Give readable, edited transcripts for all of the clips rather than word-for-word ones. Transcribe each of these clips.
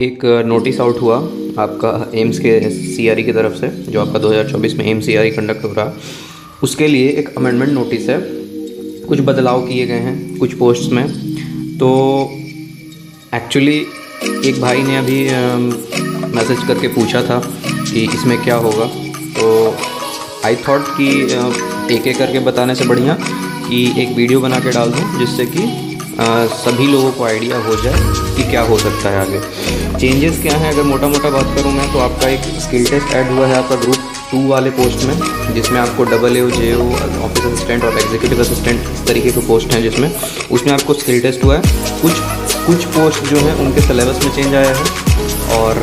एक notice out हुआ आपका एम्स के सीआरई की तरफ से, जो आपका 2024 में एम्स सीआरई कंडक्ट हो रहा, उसके लिए एक अमेंडमेंट नोटिस है। कुछ बदलाव किए गए हैं कुछ पोस्ट्स में। तो एक्चुअली एक भाई ने अभी मैसेज करके पूछा था कि इसमें क्या होगा, तो आई थॉट कि एक एक करके बताने से बढ़िया कि एक वीडियो बना के डाल दूँ, जिससे कि सभी लोगों को आइडिया हो जाए कि क्या हो सकता है आगे। चेंजेस क्या हैं, अगर मोटा मोटा बात करूँ मैं, तो आपका एक स्किल टेस्ट ऐड हुआ है आपका ग्रुप 2 वाले पोस्ट में, जिसमें आपको AA, JO, ऑफिस असिस्टेंट और एग्जीक्यूटिव असिस्टेंट इस तरीके के पोस्ट हैं, जिसमें उसमें आपको स्किल टेस्ट हुआ है। कुछ पोस्ट जो हैं उनके सिलेबस में चेंज आया है। और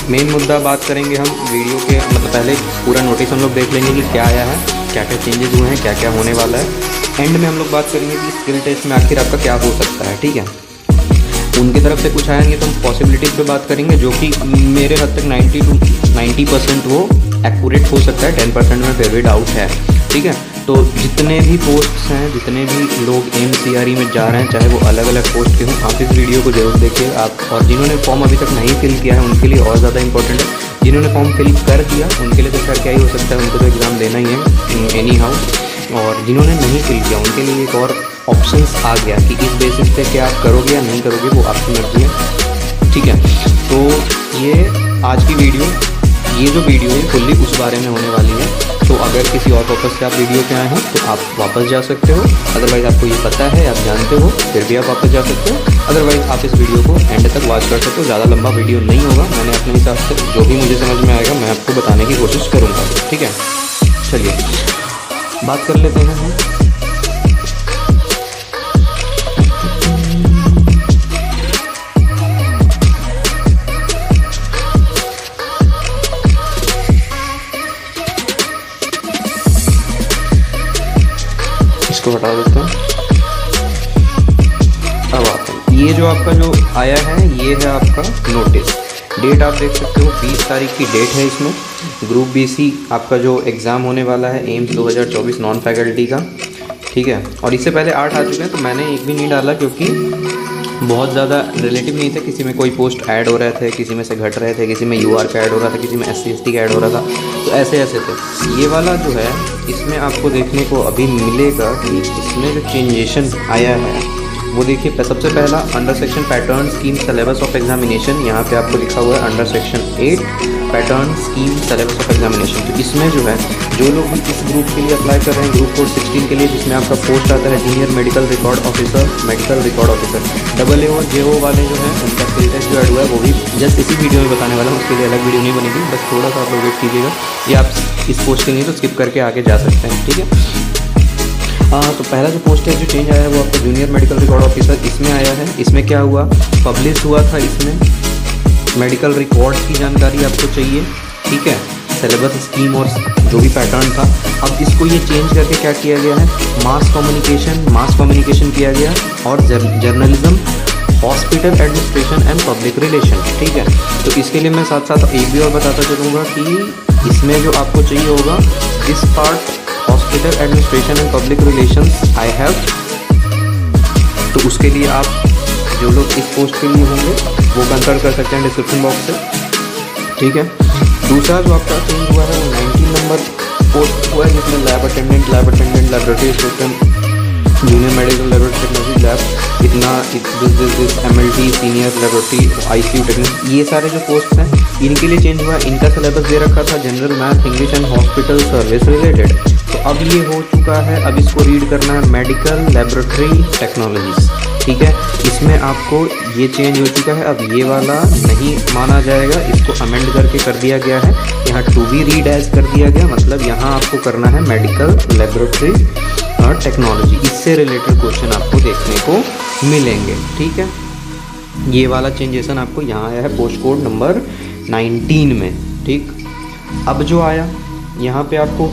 मेन मुद्दा बात करेंगे हम वीडियो के, मतलब पहले पूरा नोटिस हम लोग देख लेंगे कि क्या आया है, क्या क्या चेंजेस हुए हैं, क्या क्या होने वाला है। एंड में हम लोग बात करेंगे कि स्किल टेस्ट में आखिर आपका क्या हो सकता है। ठीक है, उनकी तरफ से कुछ आया नहीं तो हम पॉसिबिलिटीज़ पे बात करेंगे, जो कि मेरे हद तक 90% वो एक्यूरेट हो सकता है, 10% में फिर भी डाउट है। ठीक है, तो जितने भी पोस्ट्स हैं, जितने भी लोग MCRE में जा रहे हैं, चाहे वो अलग अलग पोस्ट के हों, आप इस वीडियो को जरूर देखिए आप। और जिन्होंने फॉर्म अभी तक नहीं फिल किया है उनके लिए और ज़्यादा इंपॉर्टेंट है। जिन्होंने फॉर्म फिल कर दिया उनके लिए तो खैर क्या ही हो सकता है, उनको तो एग्ज़ाम देना ही है एनी हाउ। और जिन्होंने नहीं फिल किया उनके लिए एक और ऑप्शंस आ गया कि इस बेसिस पे क्या आप करोगे या नहीं करोगे, वो आपकी मर्जी है। ठीक है, तो ये आज की वीडियो, ये जो वीडियो है फुल्ली उस बारे में होने वाली है। तो अगर किसी और पर्पज़ से आप वीडियो पे आए हैं तो आप वापस जा सकते हो, अदरवाइज़ आपको ये पता है, आप जानते हो, फिर भी आप वापस जा सकते हो। अदरवाइज़ आप इस वीडियो को एंड तक वॉच कर सकते हो। ज़्यादा लंबा वीडियो नहीं होगा, मैंने अपने हिसाब से जो भी मुझे समझ में आएगा मैं आपको बताने की कोशिश करूँगा। ठीक है, चलिए बात कर लेते हैं हम। इसको हटा देते हैं। अब आता है ये जो आपका जो आया है, ये है आपका नोटिस। डेट आप देख सकते हो, 20 तारीख की डेट है इसमें। ग्रुप BC आपका जो एग्ज़ाम होने वाला है एम्स 2024 नॉन फैकल्टी का। ठीक है, और इससे पहले 8 आ चुके हैं, तो मैंने एक भी नहीं डाला क्योंकि बहुत ज़्यादा रिलेटिव नहीं थे। किसी में कोई पोस्ट ऐड हो रहे थे, किसी में से घट रहे थे, किसी में UR का ऐड हो रहा था, किसी में SC ST का ऐड हो रहा था, तो ऐसे थे। ये वाला जो है इसमें आपको देखने को अभी मिलेगा कि इसमें जो चेंजेशन आया है वो देखिए। सबसे पहला under section pattern scheme syllabus of examination, यहाँ पे आपको लिखा हुआ है under section 8 pattern scheme syllabus of examination. तो इसमें जो है जो लोग भी इस ग्रुप के लिए अप्लाई कर रहे हैं, ग्रुप कोड 16 के लिए, जिसमें आपका पोस्ट आता है junior medical record officer, medical record officer. AA और JO वाले जो हैं उनका स्किल टेस्ट जो ऐड हुआ है वो भी जस्ट इसी वीडियो में बताने वाला हूँ, उसके लिए अलग वीडियो नहीं बनेगी, बस थोड़ा सा आप लोग वेट कीजिएगा। ये आप इस पोस्ट के लिए तो स्किप करके आगे जा सकते हैं। ठीक है, तो पहला जो पोस्ट है जो चेंज आया है वो आपका जूनियर मेडिकल रिकॉर्ड ऑफिसर इसमें आया है। इसमें क्या हुआ, पब्लिश हुआ था, इसमें मेडिकल रिकॉर्ड्स की जानकारी आपको चाहिए। ठीक है, सिलेबस स्कीम और जो भी पैटर्न था, अब इसको ये चेंज करके क्या किया गया है, मास कम्युनिकेशन किया गया, और journalism, hospital administration and public relation. ठीक है, तो इसके लिए मैं साथ साथ एक भी और बताता चलूँगा कि इसमें जो आपको चाहिए होगा, this part hospital administration and public relations I have, तो उसके लिए आप जो लोग इस पोस्ट के लिए होंगे वो कंसल्ट कर सकते हैं डिस्क्रिप्शन बॉक्स से। ठीक है, दूसरा जो आपका चेंज हुआ है वो 19 नंबर पोस्ट हुआ है, जिसमें lab attendant, laboratory assistant, junior medical laboratory technology lab, इतना this MLT senior laboratory ICU technique, ये सारे जो पोस्ट हैं इनके लिए चेंज हुआ है। इनका सिलेबस दे रखा था general math, English and hospital service related, तो अब ये हो चुका है। अब इसको रीड करना है मेडिकल लेबोरेटरी टेक्नोलॉजीज। ठीक है, इसमें आपको ये चेंज हो चुका है, अब ये वाला नहीं माना जाएगा, इसको अमेंड करके कर दिया गया है। यहाँ टू बी रीड एज कर दिया गया, मतलब यहाँ आपको करना है मेडिकल लेबोरेटरी और टेक्नोलॉजी, इससे रिलेटेड क्वेश्चन आपको देखने को मिलेंगे। ठीक है, ये वाला चेंजेसन आपको यहाँ आया है पोस्ट कोड नंबर 19 में। ठीक, अब जो आया यहाँ पे आपको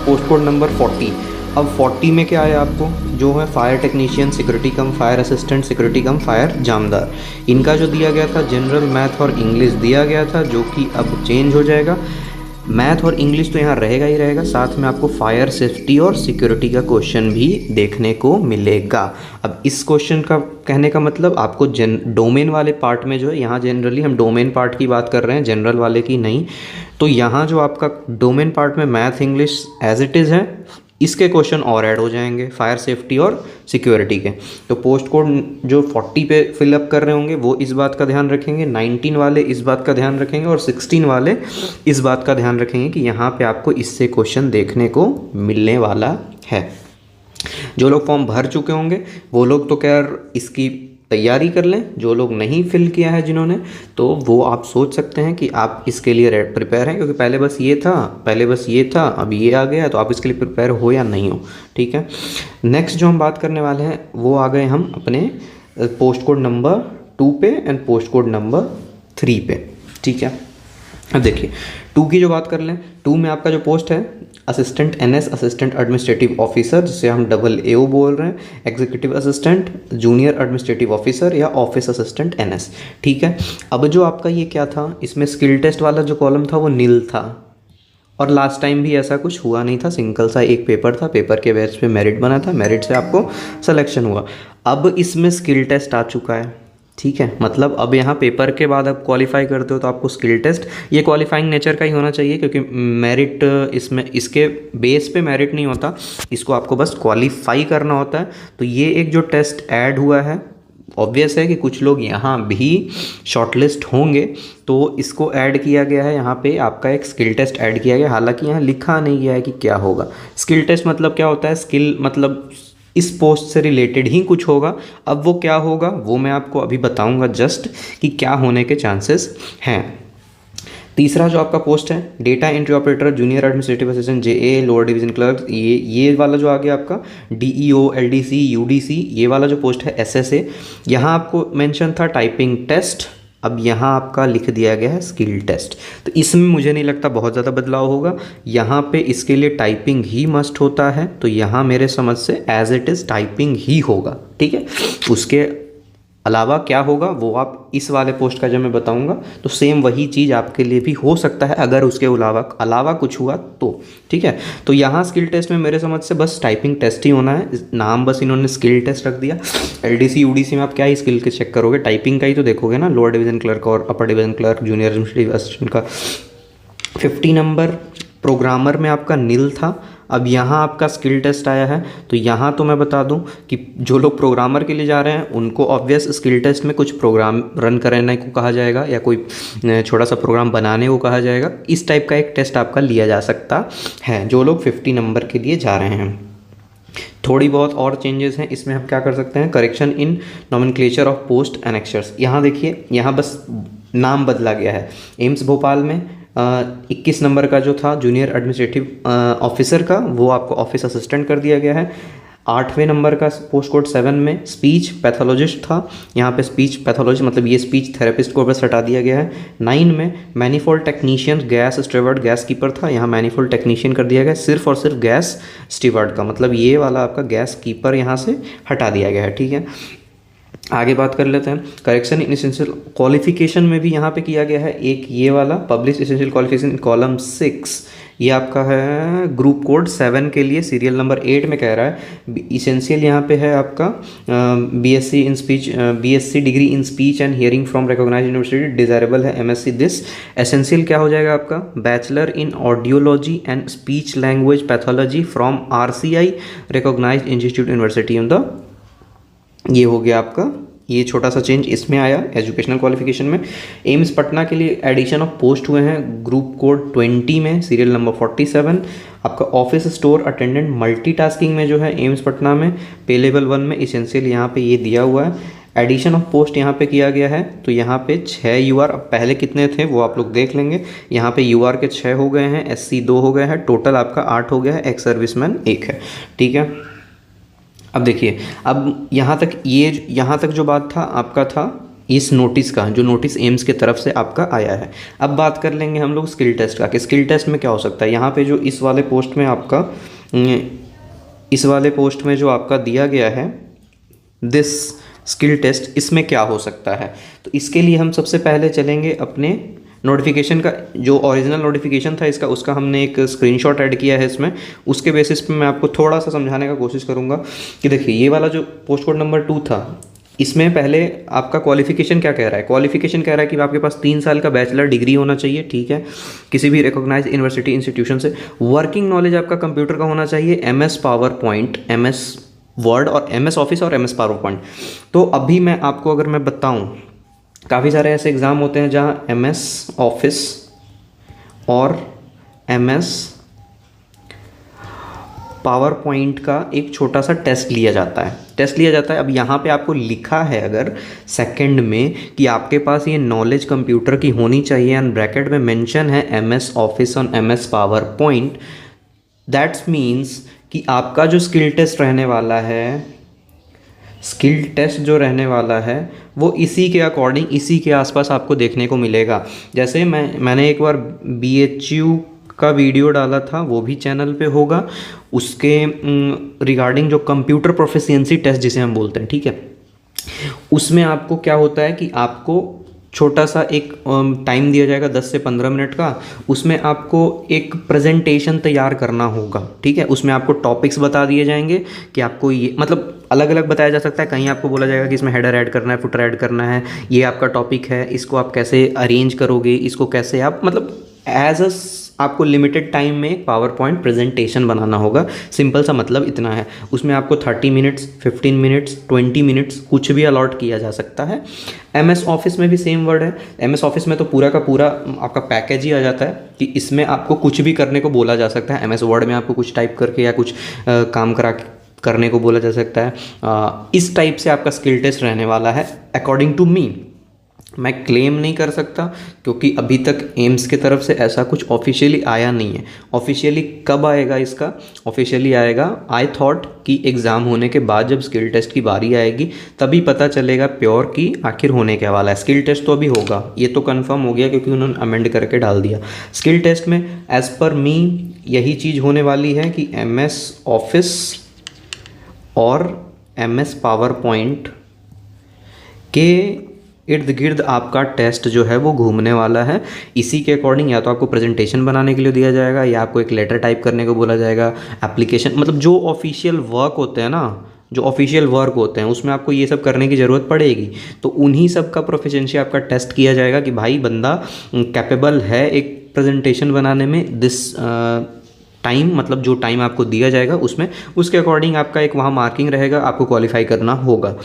पोस्ट कोड नंबर 40, अब 40 में क्या आया आपको, जो है फायर टेक्नीशियन, सिक्योरिटी कम फायर असिस्टेंट, सिक्योरिटी कम फायर जामदार, इनका जो दिया गया था जनरल मैथ और इंग्लिश दिया गया था, जो कि अब चेंज हो जाएगा। मैथ और इंग्लिश तो यहाँ रहेगा ही रहेगा, साथ में आपको फायर सेफ्टी और सिक्योरिटी का क्वेश्चन भी देखने को मिलेगा। अब इस क्वेश्चन का कहने का मतलब आपको डोमेन वाले पार्ट में जो है, यहाँ जनरली हम डोमेन पार्ट की बात कर रहे हैं, जनरल वाले की नहीं। तो यहाँ जो आपका डोमेन पार्ट में math English as it is है, इसके क्वेश्चन और ऐड हो जाएंगे फायर सेफ्टी और सिक्योरिटी के। तो पोस्ट कोड जो 40 पे फिलअप कर रहे होंगे वो इस बात का ध्यान रखेंगे, 19 वाले इस बात का ध्यान रखेंगे और 16 वाले इस बात का ध्यान रखेंगे कि यहाँ पे आपको इससे क्वेश्चन देखने को मिलने वाला है। जो लोग फॉर्म भर चुके होंगे वो लोग तो खैर इसकी तैयारी कर लें, जो लोग नहीं फिल किया है जिन्होंने, तो वो आप सोच सकते हैं कि आप इसके लिए प्रिपेयर हैं, क्योंकि पहले बस ये था अब ये आ गया, तो आप इसके लिए प्रिपेयर हो या नहीं हो। ठीक है, नेक्स्ट जो हम बात करने वाले हैं वो आ गए हम अपने पोस्ट कोड नंबर 2 पे एंड पोस्ट कोड नंबर 3 पे। ठीक है, अब देखिए 2 की जो बात कर लें, 2 में आपका जो पोस्ट है assistant NS assistant administrative officer, जिसे हम AAO बोल रहे हैं, executive assistant, junior administrative officer या ऑफिस असिस्टेंट NS। ठीक है, अब जो आपका ये क्या था, इसमें स्किल टेस्ट वाला जो कॉलम था वो नील था, और लास्ट टाइम भी ऐसा कुछ हुआ नहीं था, सिंगल सा एक पेपर था, पेपर के बेस पे मेरिट बना था, मेरिट से आपको सिलेक्शन हुआ। अब इसमें स्किल टेस्ट आ चुका है। ठीक है, मतलब अब यहाँ पेपर के बाद आप क्वालिफाई करते हो तो आपको स्किल टेस्ट, ये क्वालिफाइंग नेचर का ही होना चाहिए, क्योंकि मेरिट इसमें इसके बेस पे मेरिट नहीं होता, इसको आपको बस क्वालिफाई करना होता है। तो ये एक जो टेस्ट ऐड हुआ है, ऑब्वियस है कि कुछ लोग यहाँ भी शॉर्टलिस्ट होंगे, तो इसको ऐड किया गया है, यहाँ पे आपका एक स्किल टेस्ट ऐड किया गया। हालांकि यहाँ लिखा नहीं गया है कि क्या होगा। स्किल टेस्ट मतलब क्या होता है, स्किल मतलब इस पोस्ट से रिलेटेड ही कुछ होगा। अब वो क्या होगा वो मैं आपको अभी बताऊंगा जस्ट कि क्या होने के चांसेस हैं। तीसरा जो आपका पोस्ट है data entry operator, junior administrative assistant, JA, lower division clerk, ये वाला जो आ गया आपका DEO, LDC, UDC, ये वाला जो पोस्ट है SSA। यहाँ आपको मेंशन था टाइपिंग टेस्ट, अब यहाँ आपका लिख दिया गया है स्किल टेस्ट। तो इसमें मुझे नहीं लगता बहुत ज़्यादा बदलाव होगा, यहाँ पे इसके लिए टाइपिंग ही मस्ट होता है, तो यहाँ मेरे समझ से एज इट इज़ टाइपिंग ही होगा। ठीक है, उसके अलावा क्या होगा वो आप इस वाले पोस्ट का जब मैं बताऊंगा तो सेम वही चीज़ आपके लिए भी हो सकता है, अगर उसके अलावा कुछ हुआ तो। ठीक है, तो यहाँ स्किल टेस्ट में मेरे समझ से बस टाइपिंग टेस्ट ही होना है, नाम बस इन्होंने स्किल टेस्ट रख दिया। LDC UDC में आप क्या ही स्किल के चेक करोगे, टाइपिंग का ही तो देखोगे ना, लोअर डिवीजन क्लर्क और upper division clerk, junior administrative assistant का। 50 नंबर प्रोग्रामर में आपका नील था, अब यहाँ आपका स्किल टेस्ट आया है। तो यहाँ तो मैं बता दूँ कि जो लोग प्रोग्रामर के लिए जा रहे हैं उनको ऑब्वियस स्किल टेस्ट में कुछ प्रोग्राम रन करने को कहा जाएगा या कोई छोटा सा प्रोग्राम बनाने को कहा जाएगा। इस टाइप का एक टेस्ट आपका लिया जा सकता है जो लोग 50 नंबर के लिए जा रहे हैं। थोड़ी बहुत और चेंजेस हैं इसमें, हम क्या कर सकते हैं, correction in nomenclature of post annexures. यहाँ देखिए, यहाँ बस नाम बदला गया है। एम्स भोपाल में 21 नंबर का जो था जूनियर एडमिनिस्ट्रेटिव ऑफिसर का, वो आपको ऑफिस असिस्टेंट कर दिया गया है। 8वें नंबर का पोस्ट कोड 7 में स्पीच पैथोलॉजिस्ट था, यहाँ पे स्पीच पैथोलॉजिस्ट मतलब ये स्पीच थेरेपिस्ट को बस हटा दिया गया है। 9 में manifold technician gas steward gas keeper था, यहाँ मैनीफोल्ड टेक्नीशियन कर दिया गया, सिर्फ और सिर्फ गैस स्टीवर्ड का, मतलब ये वाला आपका गैस कीपर यहाँ से हटा दिया गया है। ठीक है, आगे बात कर लेते हैं। करेक्शन इन एसेंशियल क्वालिफिकेशन में भी यहाँ पे किया गया है एक ये वाला publish essential qualification in column 6, ये आपका है ग्रुप कोड 7 के लिए, सीरियल नंबर 8 में कह रहा है। इसेंशियल यहाँ पे है आपका BSc in speech, BSc degree in speech and hearing from recognised university, desirable है MSc दिस। एसेंशियल क्या हो जाएगा आपका, bachelor in audiology and speech language pathology from RCI recognised institute university in the, ये हो गया आपका, ये छोटा सा चेंज इसमें आया एजुकेशनल क्वालिफिकेशन में। एम्स पटना के लिए एडिशन ऑफ पोस्ट हुए हैं ग्रुप कोड 20 में, सीरियल नंबर 47। आपका ऑफिस स्टोर अटेंडेंट मल्टीटास्किंग में जो है एम्स पटना में पे लेवल 1 में इसेंशियल यहाँ पे ये दिया हुआ है। एडिशन ऑफ पोस्ट यहाँ पे किया गया है, तो यहाँ पे 6 UR, अब पहले कितने थे वो आप लोग देख लेंगे। यहाँ पे UR के 6 हो गए हैं, SC 2 हो गए हैं, टोटल आपका 8 हो गया है, एक्स सर्विसमैन 1 है। ठीक है, अब देखिए, अब यहाँ तक जो बात था आपका था इस नोटिस का, जो नोटिस एम्स के तरफ से आपका आया है। अब बात कर लेंगे हम लोग स्किल टेस्ट का कि स्किल टेस्ट में क्या हो सकता है। यहाँ पे जो इस वाले पोस्ट में जो आपका दिया गया है दिस स्किल टेस्ट, इसमें क्या हो सकता है, तो इसके लिए हम सबसे पहले चलेंगे अपने नोटिफिकेशन का जो ओरिजिनल नोटिफिकेशन था इसका, उसका हमने एक स्क्रीनशॉट ऐड किया है इसमें। उसके बेसिस पे मैं आपको थोड़ा सा समझाने का कोशिश करूँगा कि देखिए ये वाला जो पोस्ट कोड नंबर 2 था, इसमें पहले आपका क्वालिफिकेशन क्या कह रहा है। क्वालिफिकेशन कह रहा है कि आपके पास 3 साल का बैचलर डिग्री होना चाहिए, ठीक है, किसी भी रिकॉग्नाइज यूनिवर्सिटी इंस्टीट्यूशन से। वर्किंग नॉलेज आपका कंप्यूटर का होना चाहिए, MS power point, MS word और MS ऑफिस और MS पावर पॉइंट। तो अभी मैं आपको अगर मैं बताऊं, काफ़ी सारे ऐसे एग्ज़ाम होते हैं जहां MS ऑफिस और MS पावर पॉइंट का एक छोटा सा टेस्ट लिया जाता है। अब यहाँ पे आपको लिखा है अगर सेकंड में कि आपके पास ये नॉलेज कंप्यूटर की होनी चाहिए एंड ब्रैकेट में मेंशन है MS ऑफिस और MS power point, that's means कि आपका जो स्किल टेस्ट रहने वाला है वो इसी के अकॉर्डिंग, इसी के आसपास आपको देखने को मिलेगा। जैसे मैंने एक बार BHU का वीडियो डाला था, वो भी चैनल पे होगा, उसके रिगार्डिंग जो कंप्यूटर प्रोफिशिएंसी टेस्ट जिसे हम बोलते हैं, ठीक है, उसमें आपको क्या होता है कि आपको छोटा सा एक टाइम दिया जाएगा 10 से 15 मिनट का, उसमें आपको एक प्रेजेंटेशन तैयार करना होगा, ठीक है। उसमें आपको टॉपिक्स बता दिए जाएंगे कि आपको ये मतलब अलग अलग बताया जा सकता है। कहीं आपको बोला जाएगा कि इसमें हेडर ऐड करना है, फुटर ऐड करना है, ये आपका टॉपिक है, इसको आप कैसे अरेंज करोगे, इसको कैसे आप मतलब एज अ आपको लिमिटेड टाइम में एक पावर पॉइंट प्रेजेंटेशन बनाना होगा। सिंपल सा मतलब इतना है। उसमें आपको 30 मिनट्स, 15 मिनट्स, 20 मिनट्स कुछ भी अलॉट किया जा सकता है। MS ऑफिस में भी सेम वर्ड है। MS ऑफिस में तो पूरा का पूरा आपका पैकेज ही आ जाता है कि इसमें आपको कुछ भी करने को बोला जा सकता है। MS वर्ड में आपको कुछ टाइप करके या कुछ काम करने को बोला जा सकता है। इस टाइप से आपका स्किल टेस्ट रहने वाला है अकॉर्डिंग टू मी। मैं क्लेम नहीं कर सकता क्योंकि अभी तक एम्स की तरफ से ऐसा कुछ ऑफिशियली आया नहीं है। ऑफिशियली कब आएगा इसका? ऑफिशियली आएगा आई थॉट कि एग्ज़ाम होने के बाद जब स्किल टेस्ट की बारी आएगी तभी पता चलेगा प्योर कि आखिर होने क्या वाला है। स्किल टेस्ट तो अभी होगा, ये तो कंफर्म हो गया क्योंकि उन्होंने अमेंड करके डाल दिया। स्किल टेस्ट में एज़ पर मी यही चीज़ होने वाली है कि MS ऑफिस और MS पावर पॉइंट के इर्द गिर्द आपका टेस्ट जो है वो घूमने वाला है। इसी के अकॉर्डिंग या तो आपको प्रेजेंटेशन बनाने के लिए दिया जाएगा या आपको एक लेटर टाइप करने को बोला जाएगा, एप्लीकेशन, मतलब जो ऑफिशियल वर्क होते हैं ना, जो ऑफिशियल वर्क होते हैं उसमें आपको ये सब करने की ज़रूरत पड़ेगी। तो उन्हीं सब का प्रोफिशिएंसी आपका टेस्ट किया जाएगा कि भाई बंदा कैपेबल है एक प्रेजेंटेशन बनाने में। दिस टाइम मतलब जो टाइम आपको दिया जाएगा उसमें, उसके अकॉर्डिंग आपका एक वहाँ मार्किंग रहेगा, आपको क्वालिफाई करना होगा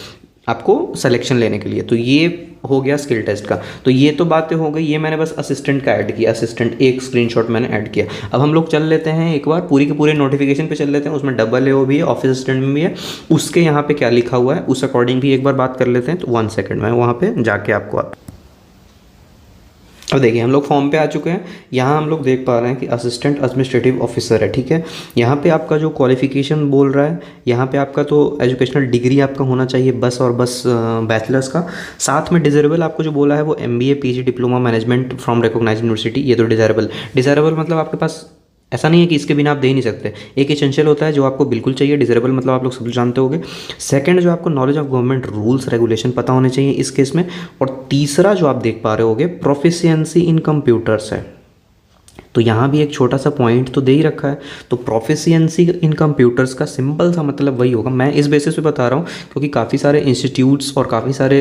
आपको सिलेक्शन लेने के लिए। तो ये हो गया स्किल टेस्ट का। तो ये तो बातें हो गई, ये मैंने बस असिस्टेंट का ऐड किया, असिस्टेंट एक स्क्रीनशॉट मैंने ऐड किया। अब हम लोग चल लेते हैं एक बार पूरी के पूरे नोटिफिकेशन पे चल लेते हैं। उसमें AAO भी है, ऑफिस असिस्टेंट में भी है, उसके यहाँ पे क्या लिखा हुआ है उस अकॉर्डिंग भी एक बार बात कर लेते हैं। तो 1 सेकेंड मैं वहाँ पर जाके आपको अब देखिए हम लोग फॉर्म पे आ चुके हैं। यहाँ हम लोग देख पा रहे हैं कि असिस्टेंट एडमिनिस्ट्रेटिव ऑफिसर है, ठीक है। यहाँ पे आपका जो क्वालिफिकेशन बोल रहा है, यहाँ पे आपका तो एजुकेशनल डिग्री आपका होना चाहिए बस और बस बैचलर्स का। साथ में डिज़रेबल आपको जो बोला है वो MBA PG diploma management from recognised university, ये तो डिज़रेबल मतलब आपके पास ऐसा नहीं है कि इसके बिना आप दे ही नहीं सकते। एक एसेंशियल होता है जो आपको बिल्कुल चाहिए, डिज़रेबल मतलब आप लोग सब जानते होंगे। सेकंड जो आपको knowledge of government rules regulation पता होने चाहिए इस केस में। और तीसरा जो आप देख पा रहे होगे प्रोफिशिएंसी इन कंप्यूटर्स है। तो यहाँ भी एक छोटा सा पॉइंट तो दे ही रखा है। तो प्रोफिशिएंसी इन कंप्यूटर्स का सिंपल सा मतलब वही होगा। मैं इस बेसिस पे बता रहा हूँ क्योंकि काफ़ी सारे इंस्टीट्यूट्स और काफ़ी सारे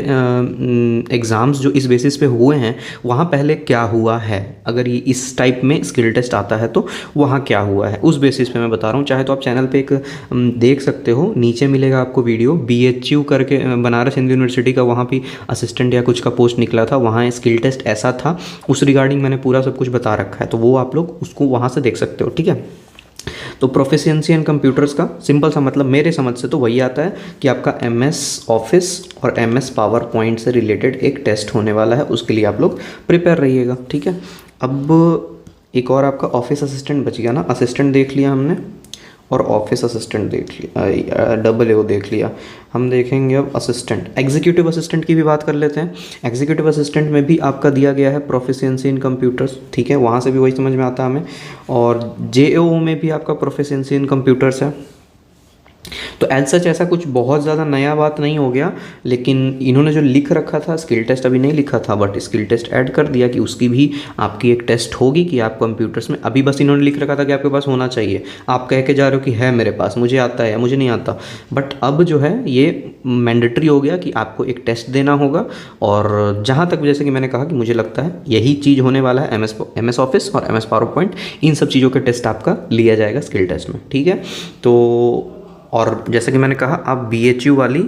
एग्ज़ाम्स जो इस बेसिस पे हुए हैं वहाँ पहले क्या हुआ है, अगर ये इस टाइप में स्किल टेस्ट आता है तो वहाँ क्या हुआ है उस बेसिस पे मैं बता रहा हूँ। चाहे तो आप चैनल पे एक देख सकते हो, नीचे मिलेगा आपको वीडियो, BHU करके बनारस हिंदू यूनिवर्सिटी का, वहाँ भी असिस्टेंट या कुछ का पोस्ट निकला था, वहाँ स्किल टेस्ट ऐसा था, उस रिगार्डिंग मैंने पूरा सब कुछ बता रखा है। तो वो आप लोग उसको वहाँ से देख सकते हो, ठीक है। तो प्रोफिशिएंसी इन कंप्यूटर्स का सिंपल सा मतलब मेरे समझ से तो वही आता है कि आपका MS ऑफिस और MS पावर पॉइंट से रिलेटेड एक टेस्ट होने वाला है, उसके लिए आप लोग प्रिपेयर रहिएगा, ठीक है। अब एक और आपका ऑफिस असिस्टेंट बच गया ना। असिस्टेंट देख लिया हमने और ऑफिस असिस्टेंट देख लिया, AAO देख लिया। हम देखेंगे अब असिस्टेंट, एग्जीक्यूटिव असिस्टेंट की भी बात कर लेते हैं। एग्जीक्यूटिव असिस्टेंट में भी आपका दिया गया है प्रोफिशिएंसी इन कंप्यूटर्स, ठीक है, वहाँ से भी वही समझ में आता है हमें। और JAO में भी आपका प्रोफिशिएंसी इन कंप्यूटर्स है। तो एज सच ऐसा कुछ बहुत ज़्यादा नया बात नहीं हो गया, लेकिन इन्होंने जो लिख रखा था, स्किल टेस्ट अभी नहीं लिखा था, बट स्किल टेस्ट ऐड कर दिया कि उसकी भी आपकी एक टेस्ट होगी कि आप कंप्यूटर्स में, अभी बस इन्होंने लिख रखा था कि आपके पास होना चाहिए, आप कह के जा रहे हो कि है मेरे पास, मुझे आता है या मुझे नहीं आता, बट अब जो है ये मैंडेटरी हो गया कि आपको एक टेस्ट देना होगा। और जहाँ तक जैसे कि मैंने कहा कि मुझे लगता है यही चीज़ होने वाला है, एम एस ऑफिस और MS पावर पॉइंट, इन सब चीज़ों के टेस्ट आपका लिया जाएगा स्किल टेस्ट में, ठीक है। तो और जैसे कि मैंने कहा, आप BHU वाली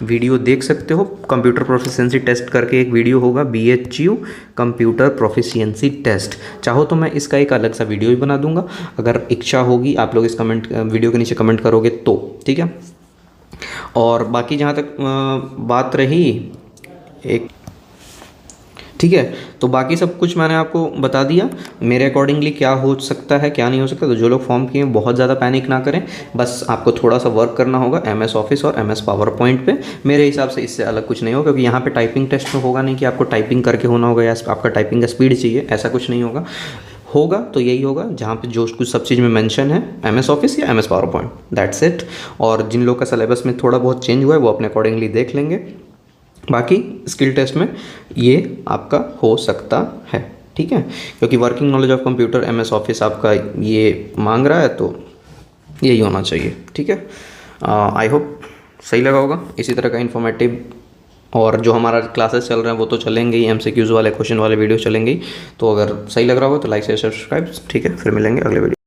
वीडियो देख सकते हो, कंप्यूटर प्रोफिशिएंसी टेस्ट करके एक वीडियो होगा, BHU कंप्यूटर प्रोफिशिएंसी टेस्ट। चाहो तो मैं इसका एक अलग सा वीडियो भी बना दूंगा, अगर इच्छा होगी, आप लोग इस वीडियो के नीचे कमेंट करोगे तो, ठीक है। और बाकी जहाँ तक बात रही एक, ठीक है, तो बाकी सब कुछ मैंने आपको बता दिया मेरे अकॉर्डिंगली क्या हो सकता है क्या नहीं हो सकता। तो जो लोग फॉर्म किए बहुत ज़्यादा पैनिक ना करें, बस आपको थोड़ा सा वर्क करना होगा MS ऑफिस और MS पावर पॉइंट पे। मेरे हिसाब से इससे अलग कुछ नहीं होगा, क्योंकि यहाँ पे टाइपिंग टेस्ट में होगा नहीं कि आपको टाइपिंग करके होना होगा या आपका टाइपिंग का स्पीड चाहिए, ऐसा कुछ नहीं होगा तो यही होगा जहाँ पे जो कुछ सब चीज़ में मेंशन है, MS ऑफिस या MS power point, that's it. और जिन लोग का सिलेबस में थोड़ा बहुत चेंज हुआ है वो अपने अकॉर्डिंगली देख लेंगे। बाकी स्किल टेस्ट में ये आपका हो सकता है, ठीक है, क्योंकि working knowledge of computer MS office आपका ये मांग रहा है, तो यही होना चाहिए, ठीक है। आई होप सही लगा होगा। इसी तरह का इन्फॉर्मेटिव और जो हमारा क्लासेस चल रहे हैं वो तो चलेंगे ही, MCQs वाले क्वेश्चन वाले वीडियो चलेंगे ही। तो अगर सही लग रहा होगा तो लाइक शेयर सब्सक्राइब, ठीक है। फिर मिलेंगे अगले वीडियो।